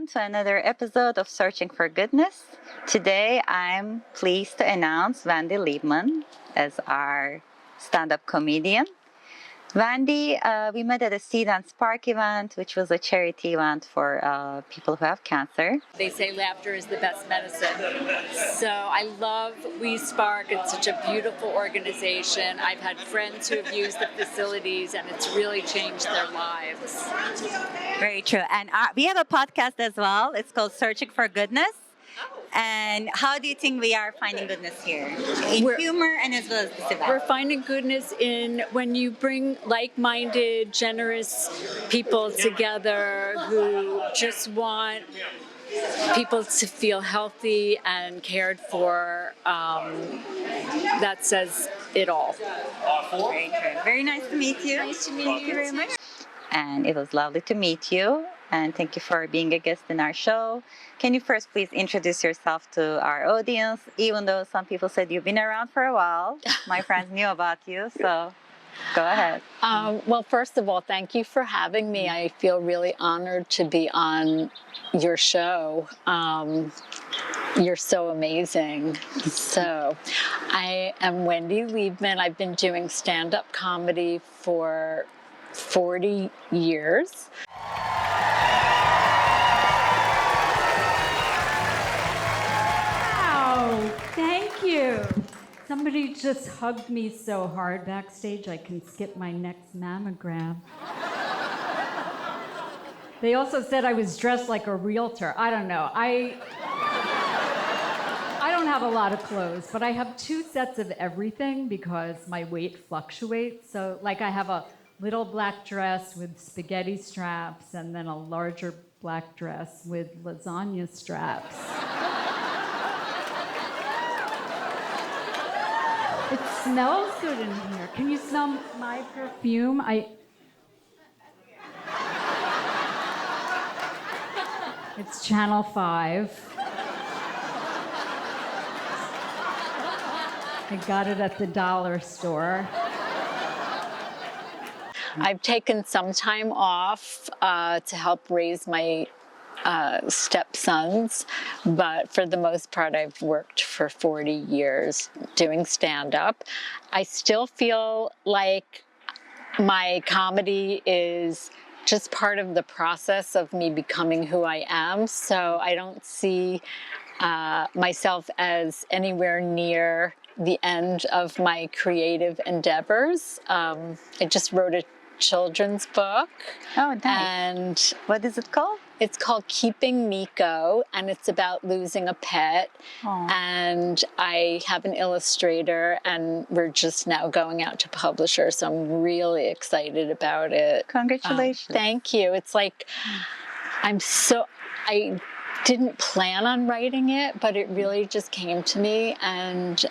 to another episode of Searching for Goodness. Today, I'm pleased to announce Wendy Liebman as our stand-up comedian. Wendy, we met at a Seed and Spark event, which was a charity event for people who have cancer. They say laughter is the best medicine. So I love We Spark. It's such a beautiful organization. I've had friends who have used the facilities, and it's really changed their lives. Very true. And we have a podcast as well. It's called Searching for Goodness. And how do you think we are finding goodness here? In humor and as well as this event. We're finding goodness in when you bring like-minded, generous people together who just want people to feel healthy and cared for. That says it all. Very true. Very nice to meet you. Nice to meet you. Thank you very much. And it was lovely to meet you. And thank you for being a guest in our show. Can you first please introduce yourself to our audience? Even though some people said you've been around for a while, my friends knew about you, so go ahead. Well, first of all, thank you for having me. I feel really honored to be on your show. You're so amazing. So, I am Wendy Liebman. I've been doing stand-up comedy for 40 years. Thank you. Somebody just hugged me so hard backstage I can skip my next mammogram. They also said I was dressed like a realtor. I don't know. I don't have a lot of clothes, but I have 2 sets of everything because my weight fluctuates. So like I have a little black dress with spaghetti straps and then a larger black dress with lasagna straps. It smells good in here. Can you smell my perfume? It's Channel 5. I got it at the dollar store. I've taken some time off to help raise my stepsons, but for the most part, I've worked for 40 years doing stand-up. I still feel like my comedy is just part of the process of me becoming who I am, so I don't see myself as anywhere near the end of my creative endeavors. I just wrote a children's book. Oh, nice. And what is it called? It's called Keeping Miko, and it's about losing a pet. Aww. And I have an illustrator, and we're just now going out to publishers, so I'm really excited about it. Congratulations. Thank you. It's like, I didn't plan on writing it, but it really just came to me, and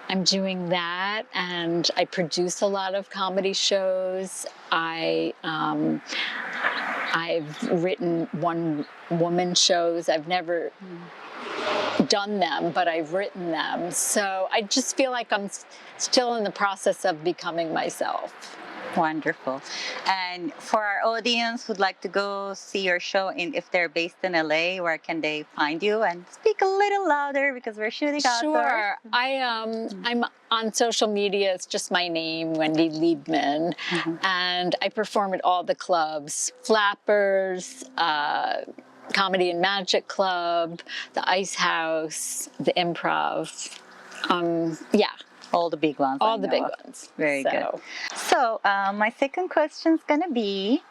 I'm doing that, and I produce a lot of comedy shows. I've written one-woman shows. I've never done them, but I've written them. So I just feel like I'm still in the process of becoming myself. Wonderful. And for our audience who'd like to go see your show, if they're based in LA, where can they find you? And speak a little louder because we're shooting outdoors. Sure. I'm on social media. It's just my name, Wendy Liebman. Mm-hmm. And I perform at all the clubs, Flappers, Comedy and Magic Club, the Ice House, the Improv. Yeah. All the big ones. All the big ones. Very good. So my second question is going to be,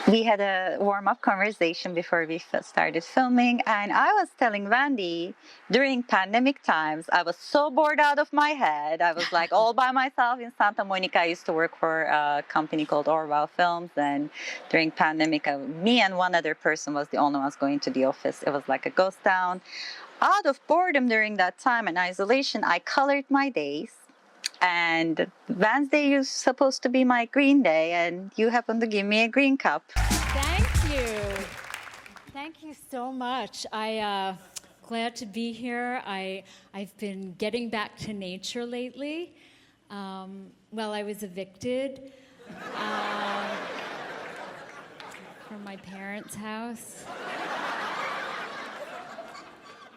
we had a warm-up conversation before we started filming, and I was telling Wendy, during pandemic times, I was so bored out of my head. I was like all by myself in Santa Monica. I used to work for a company called Orwell Films, and during pandemic, me and one other person was the only ones going to the office. It was like a ghost town. Out of boredom during that time and isolation, I colored my days. And Wednesday is supposed to be my green day, and you happen to give me a green cup. Thank you. Thank you so much. Glad to be here. I've been getting back to nature lately. Well, I was evicted. from my parents' house.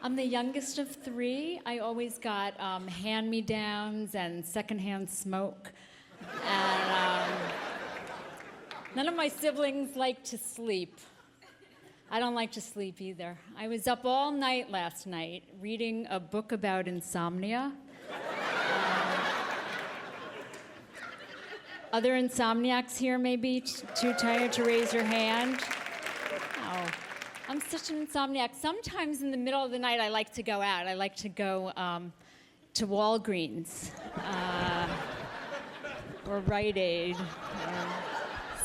I'm the youngest of three. I always got hand-me-downs and secondhand smoke. And none of my siblings like to sleep. I don't like to sleep either. I was up all night last night reading a book about insomnia. Other insomniacs here may be too tired to raise your hand. Oh, I'm such an insomniac. Sometimes in the middle of the night, I like to go out. I like to go to Walgreens or Rite Aid or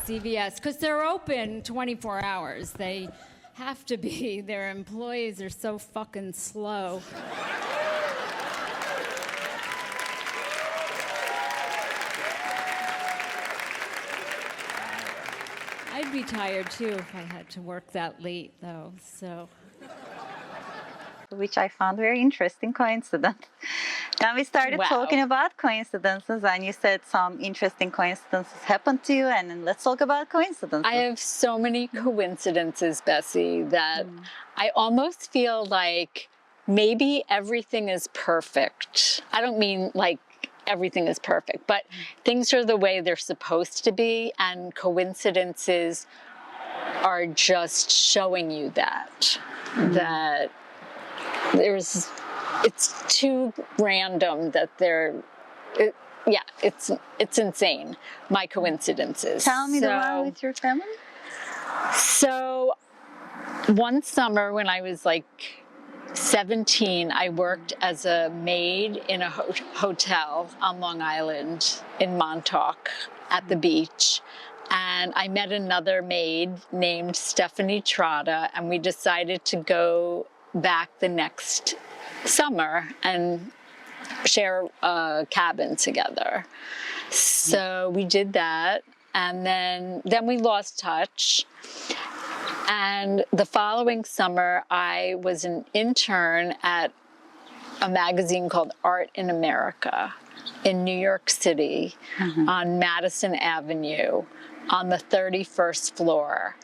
CVS, because they're open 24 hours. They have to be. Their employees are so fucking slow. I'd be tired too if I had to work that late, though, so. Which I found very interesting coincidence. Then we started Wow. talking about coincidences, and you said some interesting coincidences happened to you, and then let's talk about coincidences. I have so many coincidences, Bessy, that I almost feel like maybe everything is perfect. I don't mean like everything is perfect, but things are the way they're supposed to be, and coincidences are just showing you that it's too random that it's insane, my coincidences. Tell me the one with your family. So one summer when I was like 17, I worked as a maid in a hotel on Long Island in Montauk at the beach. And I met another maid named Stephanie Trotta, and we decided to go back the next summer and share a cabin together. So we did that, and then we lost touch. And the following summer, I was an intern at a magazine called Art in America in New York City on Madison Avenue on the 31st floor.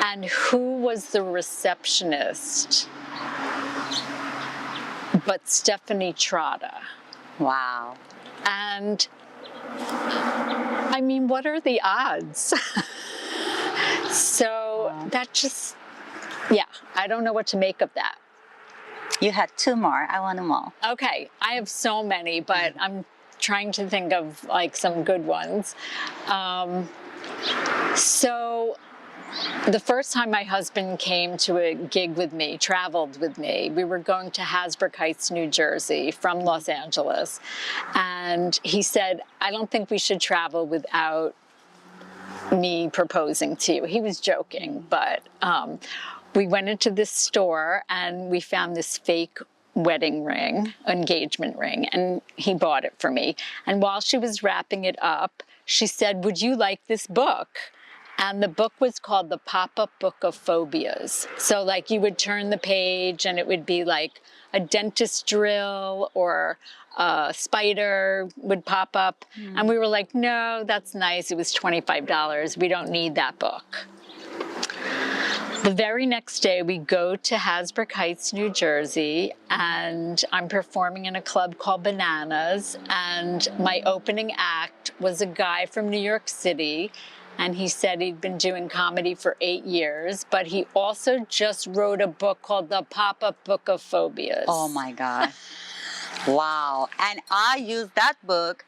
And who was the receptionist but Stephanie Trotta? Wow. And I mean, what are the odds? So that just, I don't know what to make of that. You had two more. I want them all. Okay, I have so many, but I'm trying to think of like some good ones. So the first time my husband came to a gig with me, traveled with me, we were going to Hasbrook Heights, New Jersey from Los Angeles. And he said, I don't think we should travel without me proposing to you. He was joking, but we went into this store and we found this fake wedding ring, engagement ring, and he bought it for me. And while she was wrapping it up, she said, would you like this book? And the book was called The Pop-Up Book of Phobias. So like you would turn the page and it would be like a dentist drill or a spider would pop up. And we were like, no, that's nice. It was $25. We don't need that book. The very next day, we go to Hasbrook Heights, New Jersey, and I'm performing in a club called Bananas. And my opening act was a guy from New York City. And he said he'd been doing comedy for 8 years, but he also just wrote a book called The Pop-Up Book of Phobias. Oh my God. Wow. And I used that book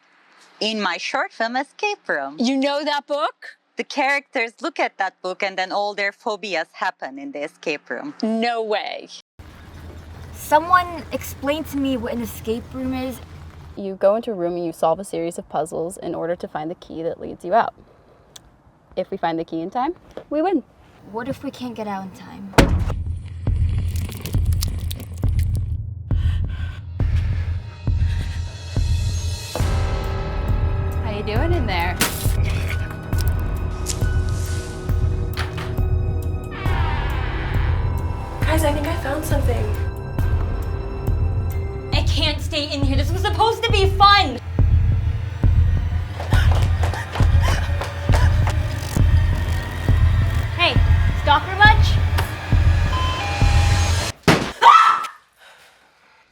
in my short film Escape Room. You know that book? The characters look at that book and then all their phobias happen in the escape room. No way. Someone explain to me what an escape room is. You go into a room and you solve a series of puzzles in order to find the key that leads you out. If we find the key in time, we win. What if we can't get out in time? How you doing in there? Guys, I think I found something. I can't stay in here. This was supposed to be fun.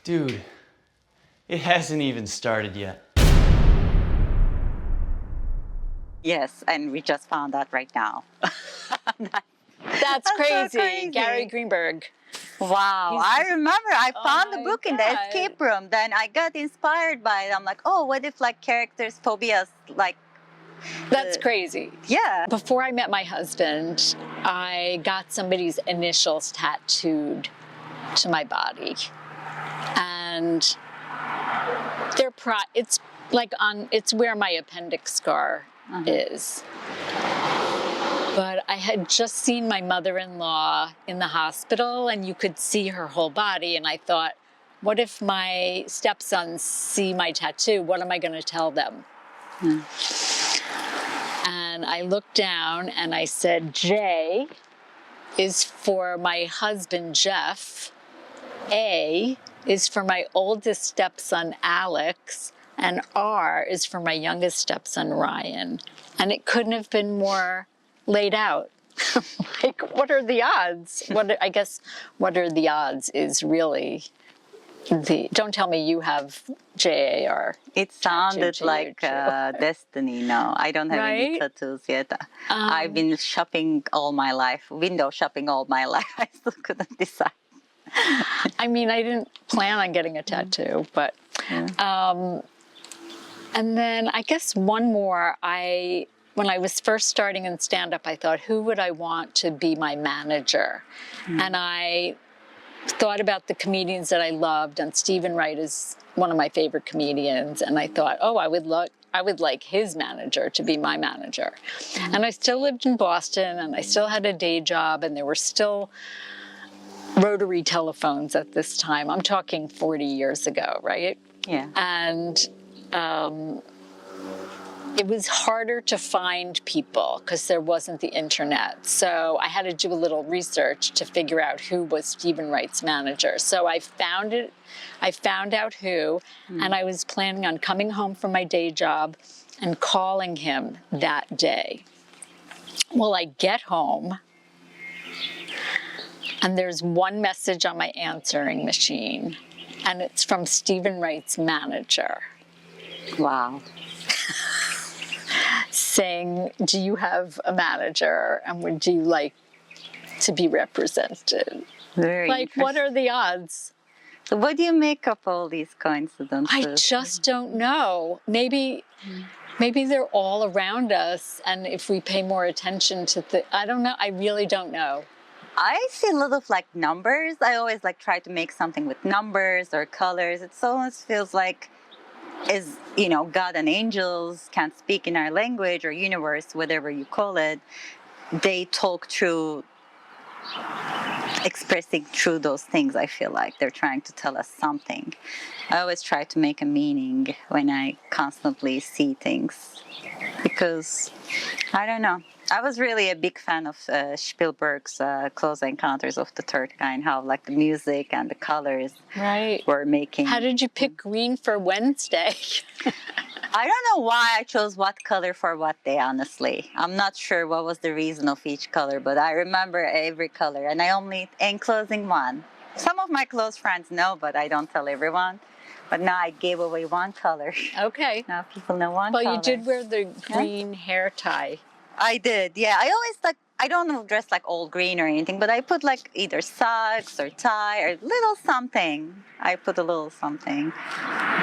Dude, it hasn't even started yet. Yes, and we just found out right now. That's so crazy. crazy. Gary Greenberg. Wow, I remember I found the book in the escape room. Then I got inspired by it. I'm like, oh, what if like characters' phobias, like. That's crazy. Yeah. Before I met my husband, I got somebody's initials tattooed to my body. And it's like it's where my appendix scar is. But I had just seen my mother-in-law in the hospital, and you could see her whole body. And I thought, what if my stepsons see my tattoo? What am I going to tell them? And I looked down and I said, J is for my husband, Jeff. A is for my oldest stepson, Alex. And R is for my youngest stepson, Ryan. And it couldn't have been more laid out. Like, what are the odds? What are the odds is really don't tell me you have JAR. It sounded like destiny. No, I don't have any tattoos yet. I've been shopping all my life, window shopping all my life. I still couldn't decide. I mean, I didn't plan on getting a tattoo, but, and then I guess one more, when I was first starting in stand-up, I thought, who would I want to be my manager? And I thought about the comedians that I loved, and Stephen Wright is one of my favorite comedians, and I thought, oh, I would like his manager to be my manager. And I still lived in Boston, and I still had a day job, and there were still rotary telephones at this time. I'm talking 40 years ago, right? Yeah. And it was harder to find people because there wasn't the internet. So I had to do a little research to figure out who was Stephen Wright's manager. So I found out who, and I was planning on coming home from my day job and calling him that day. Well, I get home, and there's one message on my answering machine, and it's from Stephen Wright's manager. Wow. Saying, do you have a manager, and would you like to be represented? Very like, what are the odds? So what do you make of all these coincidences? I just don't know. Maybe they're all around us, and if we pay more attention to I don't know. I really don't know. I see a lot of like numbers. I always like try to make something with numbers or colors. It almost feels like, God and angels can't speak in our language or universe, whatever you call it. They talk through, expressing through those things. I feel like they're trying to tell us something. I always try to make a meaning when I constantly see things, because I don't know. I was really a big fan of Spielberg's Close Encounters of the Third Kind, how like the music and the colors were making. How did you pick green for Wednesday? I don't know why I chose what color for what day, honestly. I'm not sure what was the reason of each color, but I remember every color, and I only enclosing one. Some of my close friends know, but I don't tell everyone. But now I gave away one color. Okay. Now people know one color. Well, you did wear the green hair tie. I did, yeah. I always I don't dress like all green or anything, but I put like either socks or tie or little something. I put a little something.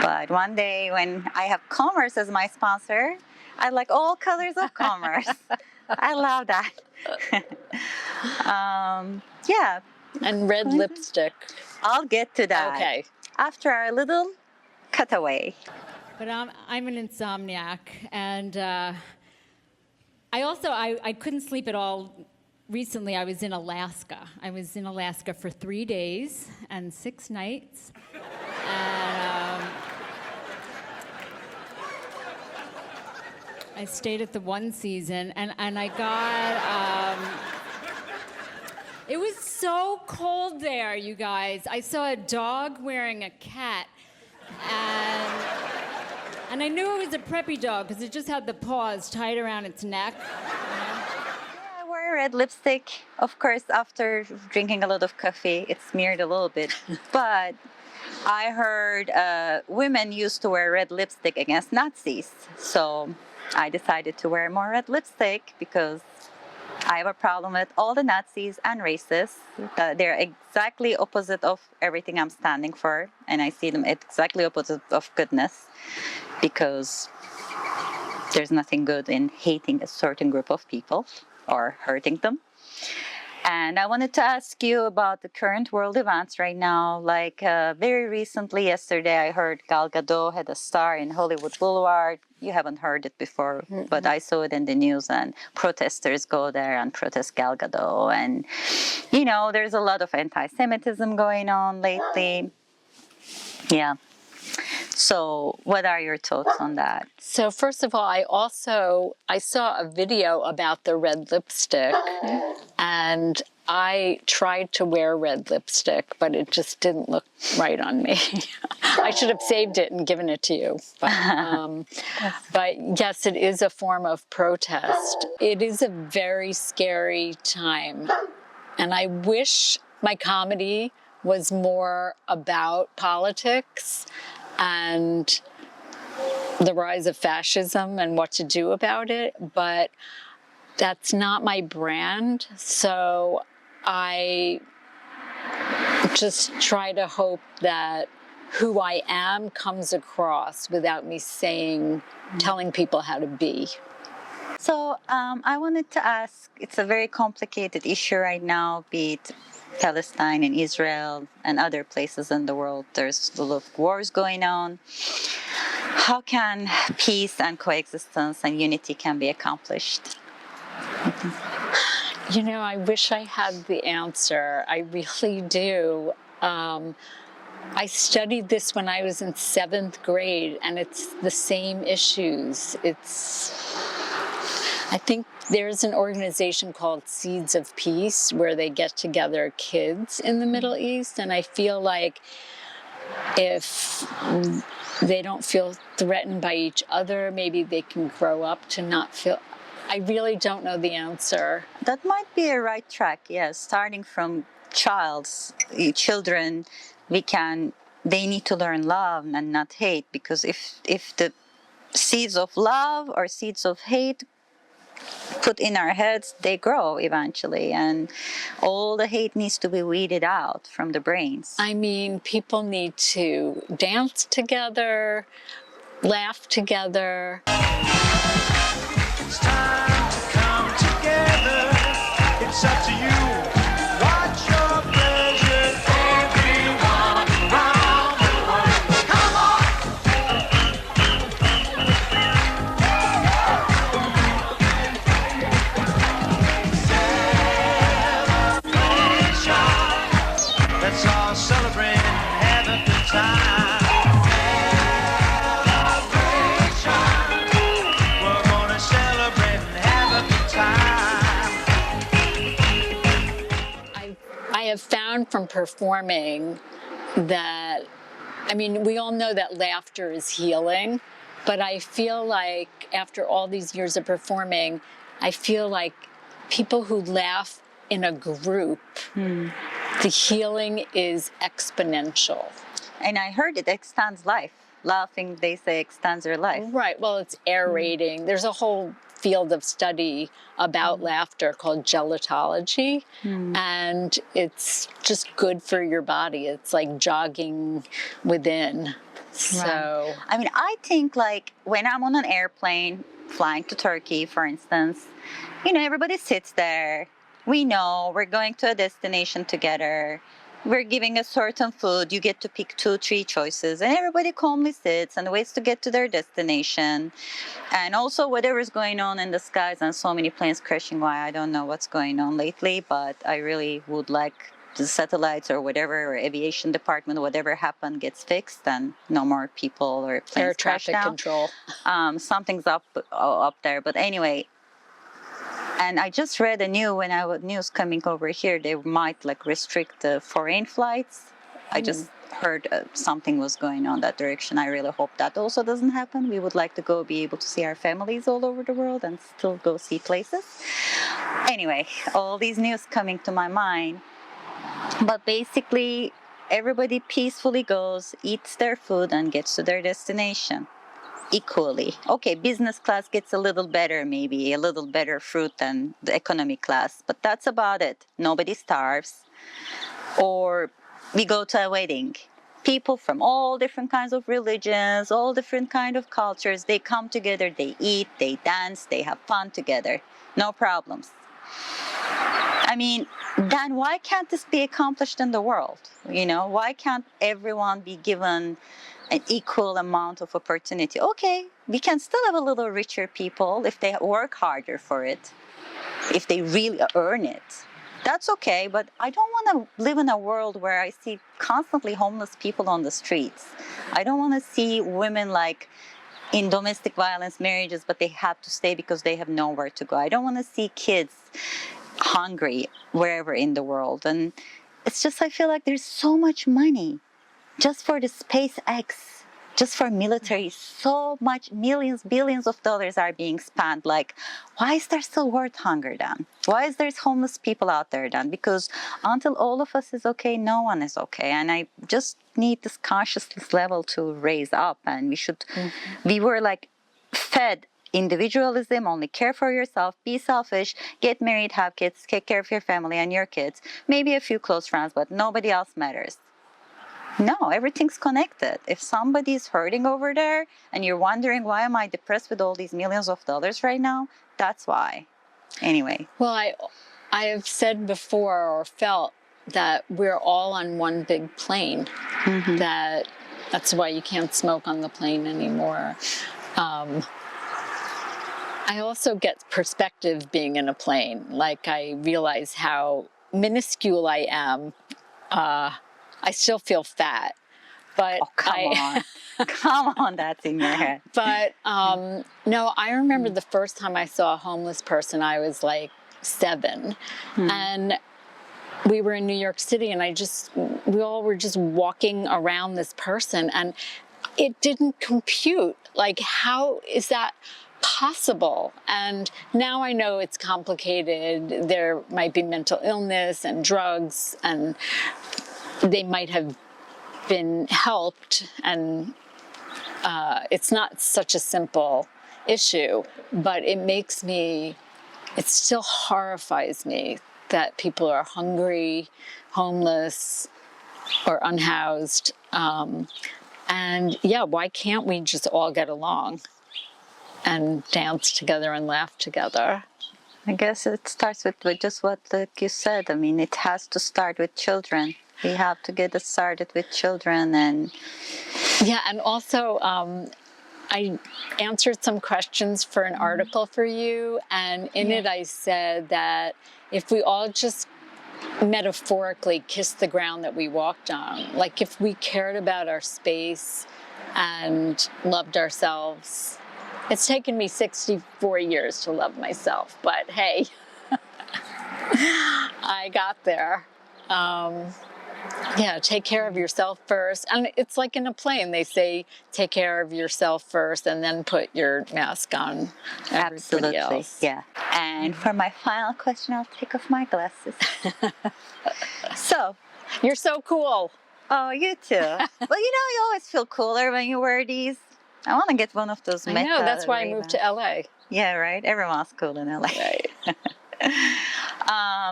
But one day when I have Commerce as my sponsor, I like all colors of Commerce. I love that. Yeah. And red lipstick. I'll get to that. Okay. After our little cutaway. But I'm an insomniac, and I couldn't sleep at all. Recently, I was in Alaska. I was in Alaska for 3 days and 6 nights. And I stayed at the One Season, and I got... it was so cold there, you guys. I saw a dog wearing a cat, and I knew it was a preppy dog because it just had the paws tied around its neck. Yeah, I wore red lipstick. Of course, after drinking a lot of coffee, it smeared a little bit. But I heard women used to wear red lipstick against Nazis. So I decided to wear more red lipstick because I have a problem with all the Nazis and racists. They're exactly opposite of everything I'm standing for. And I see them exactly opposite of goodness because there's nothing good in hating a certain group of people or hurting them. And I wanted to ask you about the current world events right now. Like very recently, yesterday, I heard Gal Gadot had a star in Hollywood Boulevard. You haven't heard it before, but I saw it in the news, and protesters go there and protest Gal Gadot. And, there's a lot of anti-Semitism going on lately. Yeah. So what are your thoughts on that? So first of all, I saw a video about the red lipstick, and I tried to wear red lipstick, but it just didn't look right on me. I should have saved it and given it to you. But yes, it is a form of protest. It is a very scary time, and I wish my comedy was more about politics and the rise of fascism and what to do about it, but that's not my brand. So I just try to hope that who I am comes across without me telling people how to be. So I wanted to ask, it's a very complicated issue right now, be it Palestine and Israel and other places in the world. There's a lot of wars going on. How can peace and coexistence and unity can be accomplished? I wish I had the answer. I really do. I studied this when I was in 7th grade, and it's the same issues. I think there's an organization called Seeds of Peace where they get together kids in the Middle East, and I feel like if they don't feel threatened by each other, maybe they can grow up to not feel. I really don't know the answer. That might be a right track, yes. Starting from children, they need to learn love and not hate, because if the seeds of love or seeds of hate put in our heads, they grow eventually, and all the hate needs to be weeded out from the brains. I mean, people need to dance together, laugh together. It's time to come together. It's up to you. Watch your pleasure. Everyone around the world. Come on. Celebration. Let's all celebrate and have a good time. I have found from performing that, we all know that laughter is healing, but I feel like after all these years of performing, I feel like people who laugh in a group, the healing is exponential. And I heard it extends life. Laughing, they say, extends your life. Right. Well, it's aerating. There's a whole field of study about laughter called gelotology, and it's just good for your body. It's like jogging within. So, I think like when I'm on an airplane flying to Turkey, for instance, everybody sits there. We know we're going to a destination together. We're giving a certain food. You get to pick 2-3 choices, and everybody calmly sits and waits to get to their destination. And also whatever's going on in the skies, and so many planes crashing. Why, I don't know what's going on lately, but I really would like the satellites or whatever, or aviation department, whatever happened gets fixed, and no more people or planes air crash traffic now. control. Something's up there. But anyway, and I just read news coming over here, they might restrict the foreign flights. I just heard something was going on that direction. I really hope that also doesn't happen. We would like to be able to see our families all over the world and still go see places. Anyway, all these news coming to my mind. But basically, everybody peacefully goes, eats their food, and gets to their destination equally. Okay, business class gets a little better, maybe a little better fruit than the economy class, but that's about it. Nobody starves. Or we go to a wedding. People from all different kinds of religions, all different kind of cultures, they come together, they eat, they dance, they have fun together. No problems. I mean, then why can't this be accomplished in the world? You know, why can't everyone be given an equal amount of opportunity? Okay, we can still have a little richer people if they work harder for it, if they really earn it. That's okay, but I don't want to live in a world where I see constantly homeless people on the streets. I don't want to see women like in domestic violence marriages, but they have to stay because they have nowhere to go. I don't want to see kids hungry wherever in the world. And it's just, I feel like there's so much money just for the SpaceX, just for military, so much, millions, billions of dollars are being spent. Like, why is there still world hunger then? Why is there homeless people out there then? Because until all of us is okay, no one is okay. And I just need this consciousness level to raise up. And we were like fed individualism, only care for yourself, be selfish, get married, have kids, take care of your family and your kids, maybe a few close friends, but nobody else matters. No, everything's connected. If somebody's hurting over there and you're wondering, why am I depressed with all these millions of dollars right now? That's why. Anyway. Well, I have said before or felt that we're all on one big plane. Mm-hmm. That's why you can't smoke on the plane anymore. I also get perspective being in a plane. Like, I realize how minuscule I am. I still feel fat, but come on, that's in your head. But no, I remember the first time I saw a homeless person, I was like 7, and we were in New York City, and we all were just walking around this person, and it didn't compute. Like, how is that possible? And now I know it's complicated. There might be mental illness and drugs, and they might have been helped, and it's not such a simple issue, but it still horrifies me that people are hungry, homeless, or unhoused. And yeah, why can't we just all get along and dance together and laugh together? I guess it starts with just what you said. I mean, it has to start with children. We have to get it started with children. And yeah, and also I answered some questions for an article for you, and in it I said that if we all just metaphorically kissed the ground that we walked on, like if we cared about our space and loved ourselves. It's taken me 64 years to love myself, but hey, I got there. Yeah, take care of yourself first. And it's like in a plane, they say, take care of yourself first and then put your mask on. Absolutely, else. Yeah. And for my final question, I'll take off my glasses. So, you're so cool. Oh, you too. Well, you always feel cooler when you wear these. I want to get one of those. I know, that's why I moved to LA. Yeah, right? Everyone's cool in LA. Right.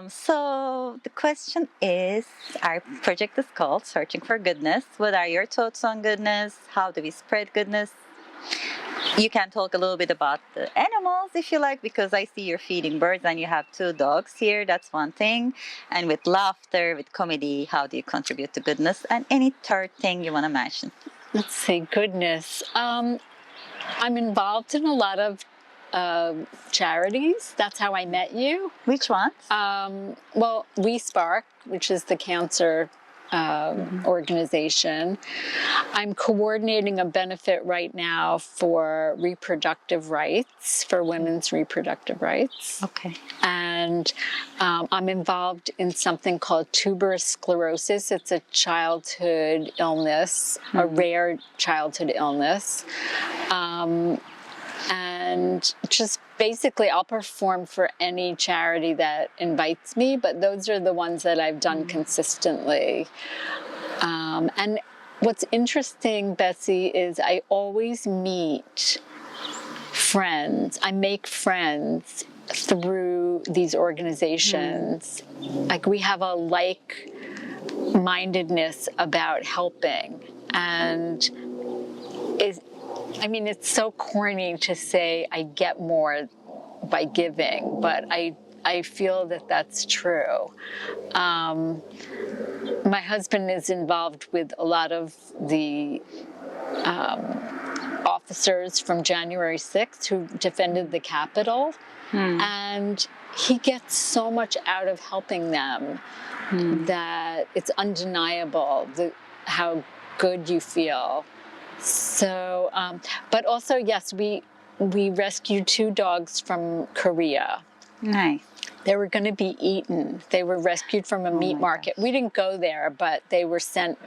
So the question is, our project is called Searching for Goodness. What are your thoughts on goodness? How do we spread goodness? You can talk a little bit about the animals if you like, because I see you're feeding birds and you have 2 dogs here. That's one thing. And with laughter, with comedy, how do you contribute to goodness? And any third thing you want to mention? Let's see, goodness. I'm involved in a lot of charities. That's how I met you. Which ones? Well, We Spark, which is the cancer organization. I'm coordinating a benefit right now for reproductive rights, for women's reproductive rights. Okay. And I'm involved in something called tuberous sclerosis. It's a childhood illness, a rare childhood illness. And just basically I'll perform for any charity that invites me, but those are the ones that I've done consistently. And what's interesting, Bessy, is I always meet friends. I make friends through these organizations. Like we have a like-mindedness about helping. And it's so corny to say I get more by giving, but I feel that that's true. My husband is involved with a lot of the officers from January 6th who defended the Capitol, and he gets so much out of helping them that it's undeniable how good you feel. So, but also, yes, we rescued 2 dogs from Korea. Nice. They were going to be eaten. They were rescued from a meat market. We didn't go there, but they were sent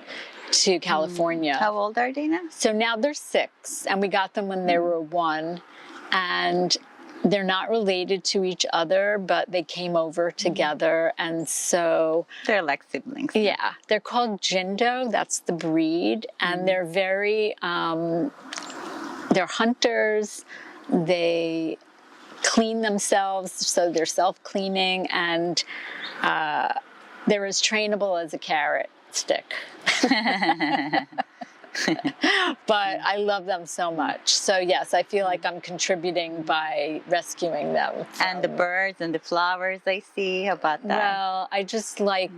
to California. How old are they now? So now they're 6, and we got them when they were 1. And they're not related to each other, but they came over together. And so... They're like siblings. Yeah. They're called Jindo. That's the breed. And they're very... they're hunters. They clean themselves, so they're self-cleaning, and they're as trainable as a carrot stick. But I love them so much. So yes, I feel like I'm contributing by rescuing them. And the birds and the flowers I see, how about that? Well, I just like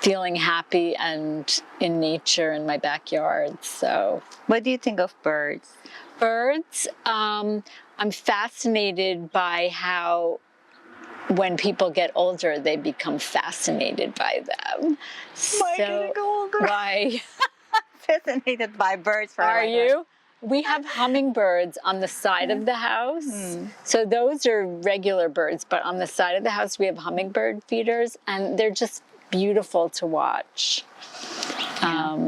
feeling happy and in nature in my backyard. So What do you think of birds? Birds, I'm fascinated by how when people get older, they become fascinated by them. Getting older? Why? Fascinated by birds. Are you? We have hummingbirds on the side of the house. So those are regular birds, but on the side of the house, we have hummingbird feeders, and they're just beautiful to watch.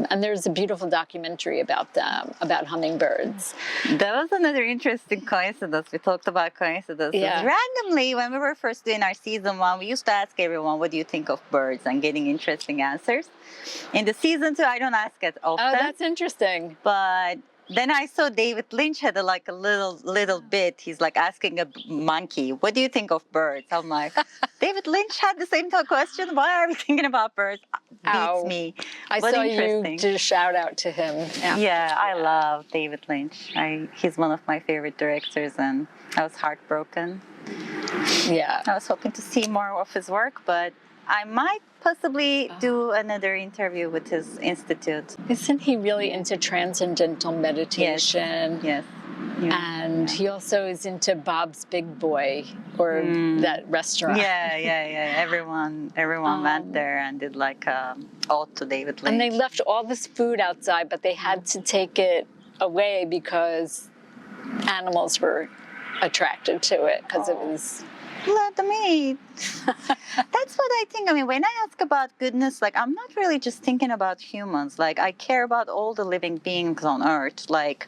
And there's a beautiful documentary about them, about hummingbirds. That was another interesting coincidence. We talked about coincidences. Yeah. Randomly, when we were first doing our season 1, we used to ask everyone, what do you think of birds? And getting interesting answers. In the season 2, I don't ask it often. Oh, that's interesting. But then I saw David Lynch had a little bit. He's like asking a monkey, what do you think of birds? I'm like, David Lynch had the same question. Why are we thinking about birds? Beats me. I But saw you interesting. do a shout out to him. Yeah, I love David Lynch. He's one of my favorite directors, and I was heartbroken. Yeah. I was hoping to see more of his work, but I might possibly do another interview with his institute. Isn't he really into transcendental meditation? Yes. And he also is into Bob's Big Boy, or that restaurant. Yeah. Everyone went there and did like ode to David Lynch. And they left all this food outside, but they had to take it away because animals were attracted to it because it was... Let them eat. That's what I think. I mean, when I ask about goodness, like, I'm not really just thinking about humans. Like, I care about all the living beings on Earth. Like,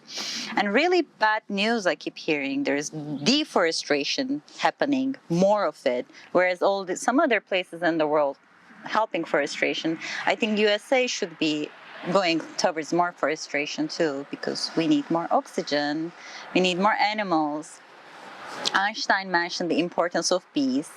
and really bad news I keep hearing. There's deforestation happening, more of it. Whereas some other places in the world helping forestation. I think USA should be going towards more forestation too, because we need more oxygen. We need more animals. Einstein mentioned the importance of bees.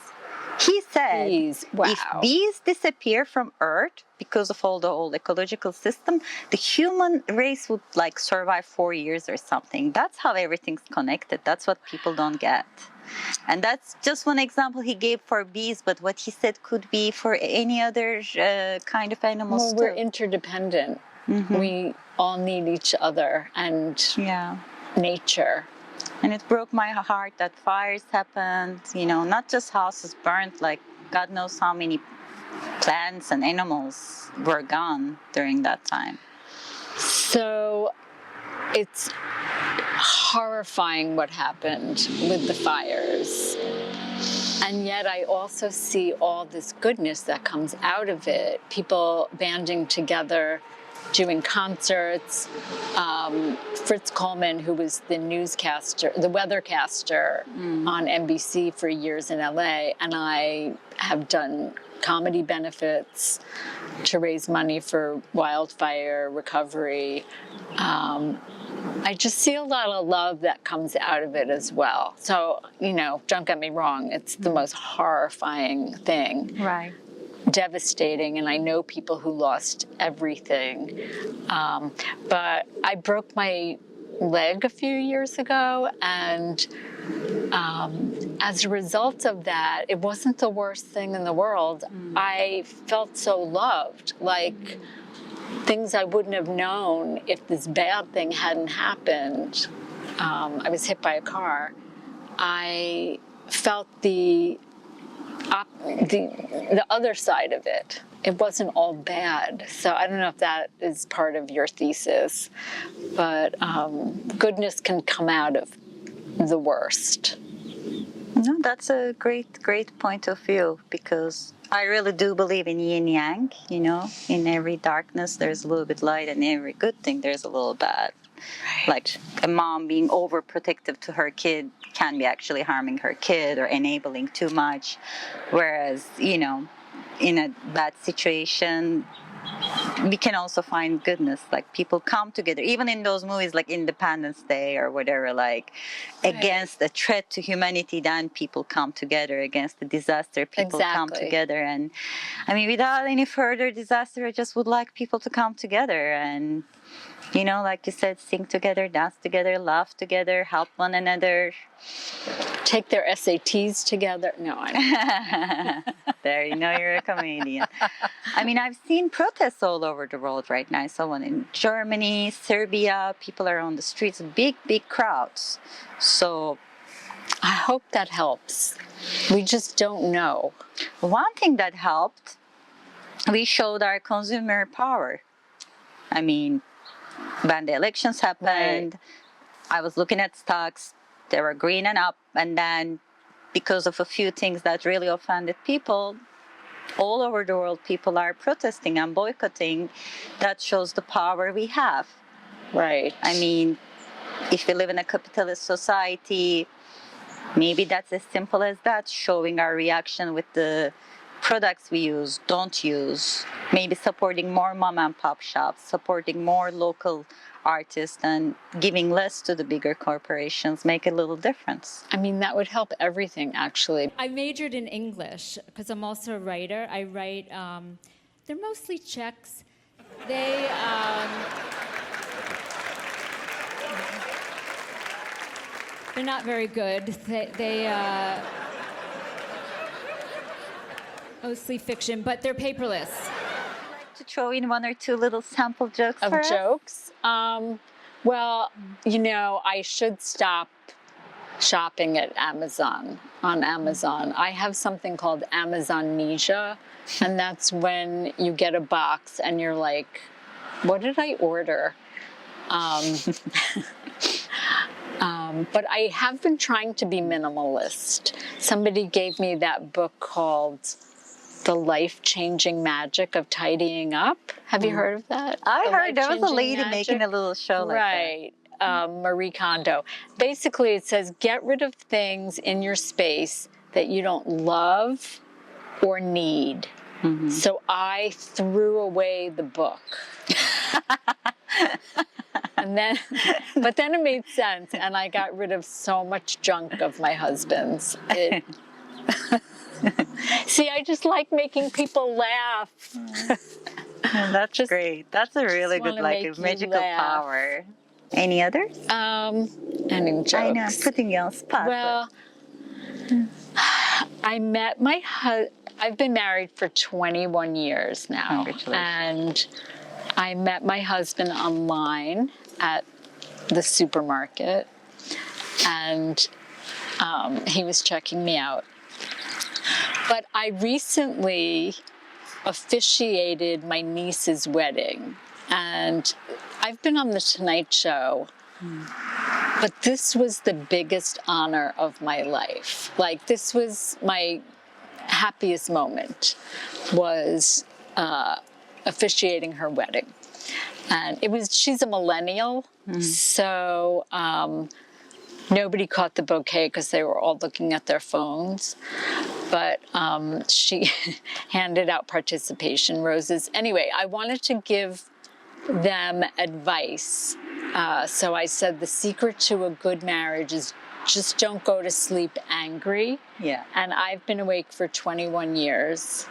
He said, Bees, wow. If bees disappear from Earth because of all the old ecological system, the human race would like survive 4 years or something. That's how everything's connected. That's what people don't get. And that's just one example he gave for bees, but what he said could be for any other kind of animals Well, we're interdependent. We all need each other and nature. And it broke my heart that fires happened, not just houses burned, like God knows how many plants and animals were gone during that time. So it's horrifying what happened with the fires. And yet I also see all this goodness that comes out of it. People banding together, doing concerts. Fritz Coleman, who was the weathercaster on NBC for years in LA, and I have done comedy benefits to raise money for wildfire recovery. I just see a lot of love that comes out of it as well. So, don't get me wrong, it's the most horrifying thing. Right. Devastating, and I know people who lost everything. But I broke my leg a few years ago, and as a result of that, it wasn't the worst thing in the world. I felt so loved, like things I wouldn't have known if this bad thing hadn't happened. I was hit by a car. I felt the other side of it. It wasn't all bad. So I don't know if that is part of your thesis, but goodness can come out of the worst. No, that's a great point of view, because I really do believe in yin yang, in every darkness there's a little bit light, and every good thing there's a little bad. Right. Like a mom being overprotective to her kid can be actually harming her kid or enabling too much. Whereas, in a bad situation, we can also find goodness. Like people come together, even in those movies like Independence Day or whatever, like against a threat to humanity, then people come together. Against the disaster, people come together. And I mean, without any further disaster, I just would like people to come together and, like you said, sing together, dance together, laugh together, help one another. Take their SATs together. No, I'm There, you're a comedian. I mean, I've seen protests all over the world right now. I saw one in Germany, Serbia. People are on the streets, big crowds. So I hope that helps. We just don't know. One thing that helped, we showed our consumer power. I mean, when the elections happened, I was looking at stocks. They were green and up, and then because of a few things that really offended people, all over the world, people are protesting and boycotting. That shows the power we have. Right. I mean, if we live in a capitalist society, maybe that's as simple as that, showing our reaction with the products we use, don't use, maybe supporting more mom and pop shops, supporting more local artists, and giving less to the bigger corporations make a little difference. I mean, that would help everything, actually. I majored in English because I'm also a writer. I write, they're mostly checks. They're not very good. They mostly fiction, but they're paperless. To throw in one or two little sample jokes of jokes. Well, I should stop shopping at Amazon. On Amazon, I have something called Amazonnesia, and that's when you get a box and you're like, "What did I order?" But I have been trying to be minimalist. Somebody gave me that book called The Life-Changing Magic of Tidying Up. Have you heard of that? I heard there was a lady making a little show like that. Right. Marie Kondo. Basically, it says, get rid of things in your space that you don't love or need. Mm-hmm. So I threw away the book. But then it made sense, and I got rid of so much junk of my husband's. See, I just like making people laugh. That's just great. That's a really good, magical power. Any others? Any jokes? I know, I'm putting you on spot. Well, I met my husband. I've been married for 21 years now. Congratulations. And I met my husband online at the supermarket, and he was checking me out. But I recently officiated my niece's wedding, and I've been on the Tonight Show, but this was the biggest honor of my life. Like, this was my happiest moment, was officiating her wedding. And she's a millennial, so nobody caught the bouquet because they were all looking at their phones. but she handed out participation roses. Anyway, I wanted to give them advice. So I said, the secret to a good marriage is just don't go to sleep angry. Yeah. And I've been awake for 21 years.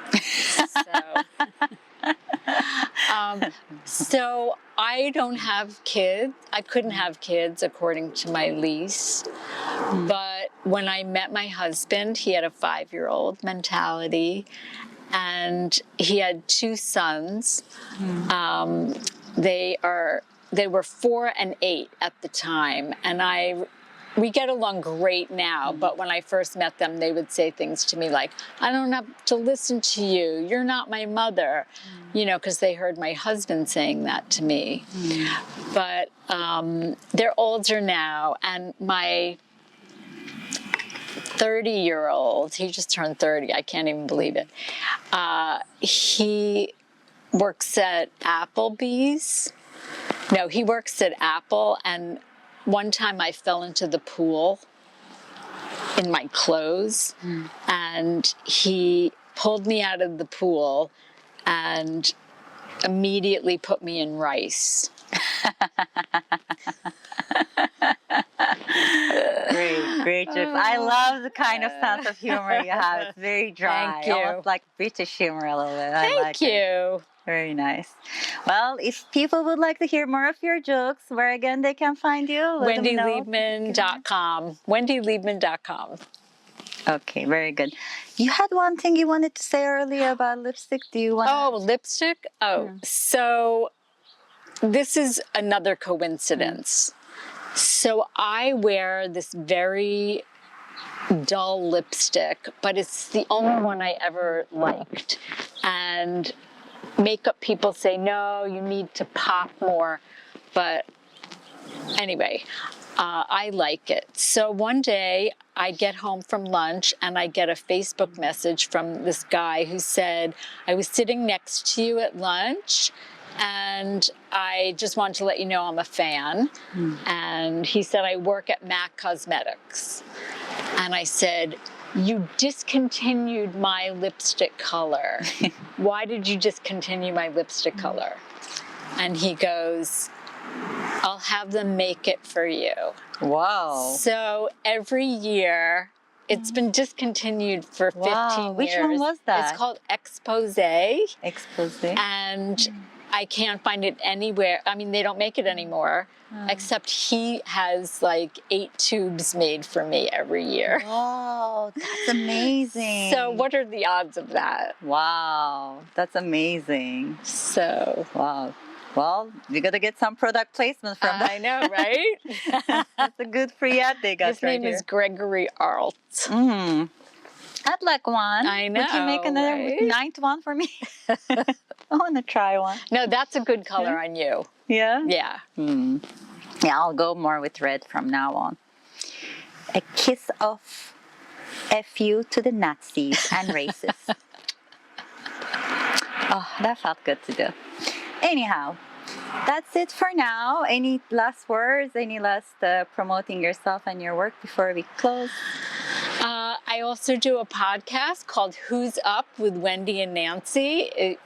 So I don't have kids. I couldn't have kids according to my lease. But when I met my husband, he had a 5-year-old mentality, and he had 2 sons. They were 4 and 8 at the time, and we get along great now, but when I first met them, they would say things to me like, I don't have to listen to you. You're not my mother, you know, because they heard my husband saying that to me. But they're older now, and my 30-year-old, he just turned 30, I can't even believe it. He works at Applebee's. No, he works at Apple, and one time I fell into the pool in my clothes, and he pulled me out of the pool and immediately put me in rice. Great, Jeff. I love the kind of sense of humor you have. It's very dry. Thank you. Almost like British humor a little bit. Thank you. Very nice. Well, if people would like to hear more of your jokes, where again they can find you? WendyLiebman.com. WendyLiebman.com. Okay, very good. You had one thing you wanted to say earlier about lipstick. Do you want? Oh, lipstick? Oh, so this is another coincidence. So I wear this very dull lipstick, but it's the only one I ever liked. And makeup people say, no, you need to pop more. But anyway, I like it. So one day I get home from lunch and I get a Facebook message from this guy who said, I was sitting next to you at lunch and I just wanted to let you know I'm a fan. And he said, I work at MAC Cosmetics. And I said, you discontinued my lipstick color. Why did you discontinue my lipstick color? And he goes, I'll have them make it for you. Wow. So every year, it's been discontinued for 15 years. Which one was that? It's called Expose. Expose. And I can't find it anywhere. I mean, they don't make it anymore, except he has like 8 tubes made for me every year. Oh, that's amazing. So what are the odds of that? Wow, that's amazing. So, wow. Well, you got to get some product placement from that. I know, right? That's a good free ad they got. His name is Gregory Arlt. I'd like one. I know. Would you make another 9th one for me? I want to try one. No, that's a good color on you. Yeah? Yeah. Yeah, I'll go more with red from now on. A kiss of FU to the Nazis and racists. Oh, that felt good to do. Anyhow, that's it for now. Any last words? Any last promoting yourself and your work before we close? I also do a podcast called Who's Up with Wendy and Nancy.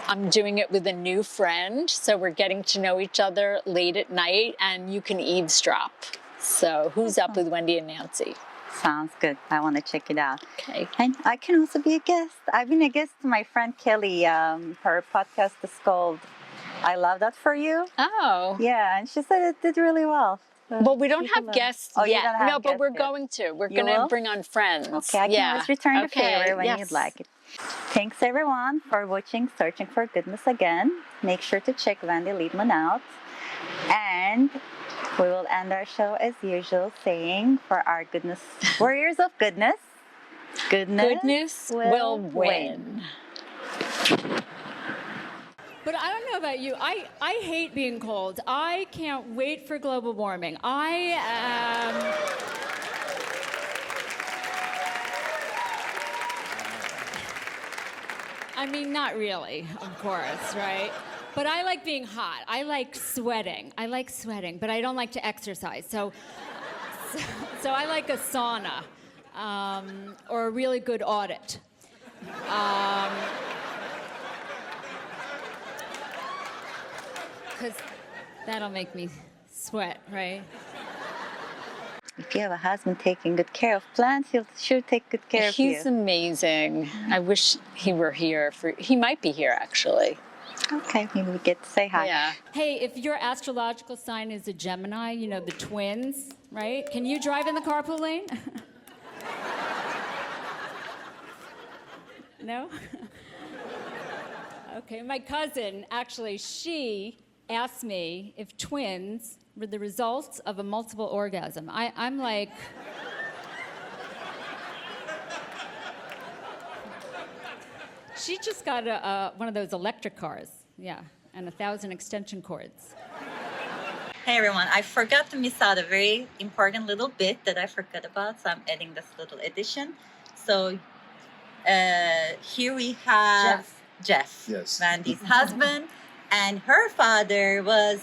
I'm doing it with a new friend, so we're getting to know each other late at night, and you can eavesdrop. So Who's Up with Wendy and Nancy. Sounds good. I want to check it out. Okay. And I can also be a guest. I've been a guest to my friend Kelly. Her podcast is called I Love That For You. Oh. Yeah, and she said it did really well. So well, we don't have guests yet. You don't have no, but we're yet. going to. We're going to bring on friends. Okay, I can always return the favor when you'd like it. Thanks everyone for watching Searching for Goodness again. Make sure to check Wendy Liebman out. And we will end our show as usual saying, for our goodness, warriors of goodness, goodness will win. But I don't know about you. I hate being cold. I can't wait for global warming. I mean, not really, of course, right? But I like being hot. I like sweating, but I don't like to exercise. So I like a sauna. or a really good audit. Because that'll make me sweat, right? If you have a husband taking good care of plants, he'll sure take good care of you. He's amazing. I wish he were here. He might be here, actually. Okay, maybe we get to say hi. Yeah. Hey, if your astrological sign is a Gemini, you know, the twins, right? Can you drive in the carpool lane? No? Okay, my cousin, actually, she asked me if twins were the results of a multiple orgasm. I'm like... She just got one of those electric cars, yeah, and 1,000 extension cords. Hey everyone, I forgot to miss out a very important little bit that I forgot about, so I'm adding this little addition. So here we have Jeff, Yes. Wendy's husband, and her father was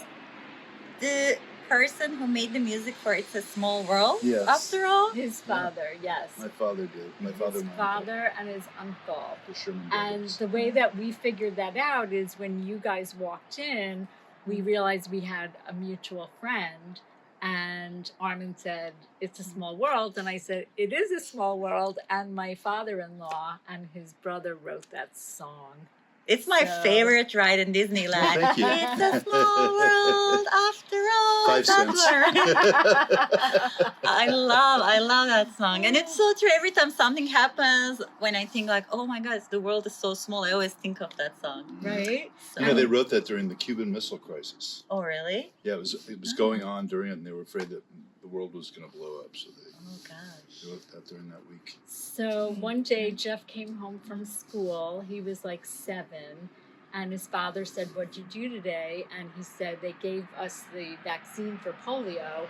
the person who made the music for It's a Small World, Yes. after all. His father, yes. My father did. My father, His father and his uncle. the Sherman And brothers. the way that we figured that out is when you guys walked in, we realized we had a mutual friend. And Armin said, "It's a small world." And I said, "It is a small world." And my father-in-law and his brother wrote that song. It's my So- favorite ride in Disneyland. Thank you. It's a small world after all. 5 That's cents. what- I love that song. And it's so true. Every time something happens, when I think like, oh my God, the world is so small, I always think of that song. Right? So, You know, they wrote that during the Cuban Missile Crisis. oh, really? Yeah, it was going on during it, and they were afraid that the world was going to blow up, so Oh, gosh. they wrote that during that week. So one day Jeff came home from school. He was like 7. And his father said, "What'd you do today?" And he said, "They gave us the vaccine for polio."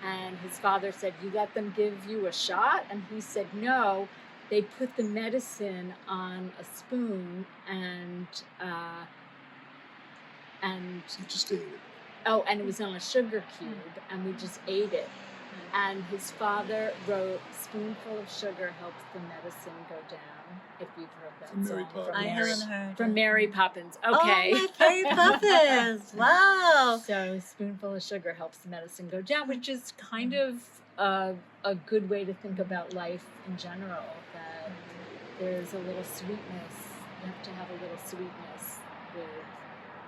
And his father said, "You let them give you a shot?" And he said, "No, they put the medicine on a spoon and You just ate it. oh, and it was on a sugar cube, and we just ate it." And his father wrote, "Spoonful of sugar helps the medicine go down." If you've heard that From Mary song. Poppins. I haven't heard From it. Mary Poppins. Okay. Oh, my Mary Poppins. Wow. So spoonful of sugar helps the medicine go down, which is kind of a good way to think about life in general, that there's a little sweetness. You have to have a little sweetness with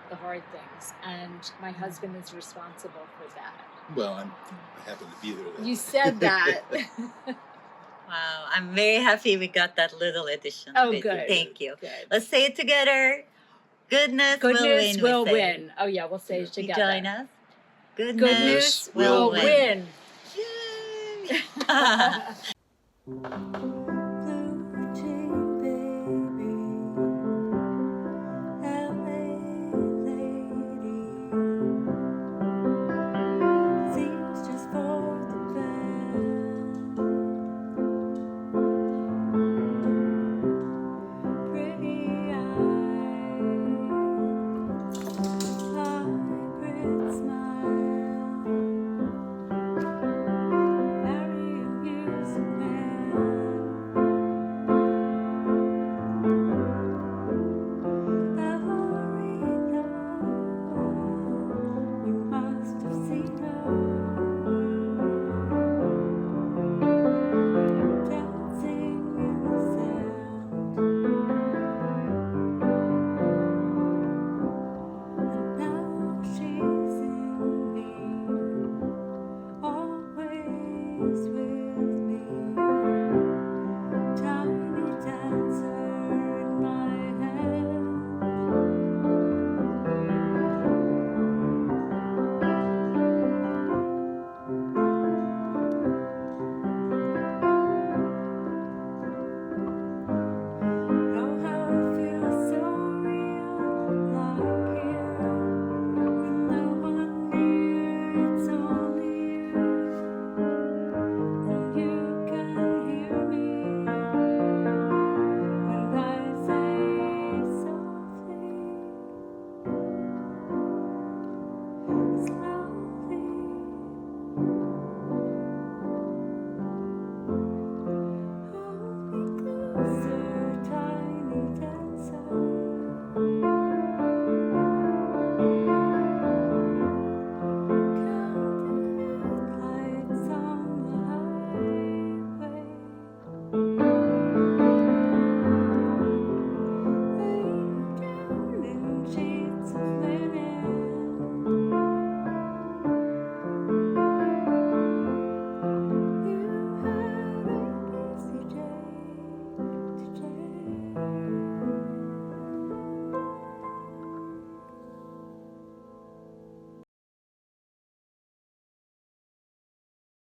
the hard things. And my husband is responsible for that. Well, I happen to be there. That You day. said that. Wow. I'm very happy we got that little addition. Oh, with you. good. Thank you. Good. Let's say it together. Goodness, Goodness will we say. win. Oh, yeah, we'll say it You together. join us. Goodness will will win. Yay!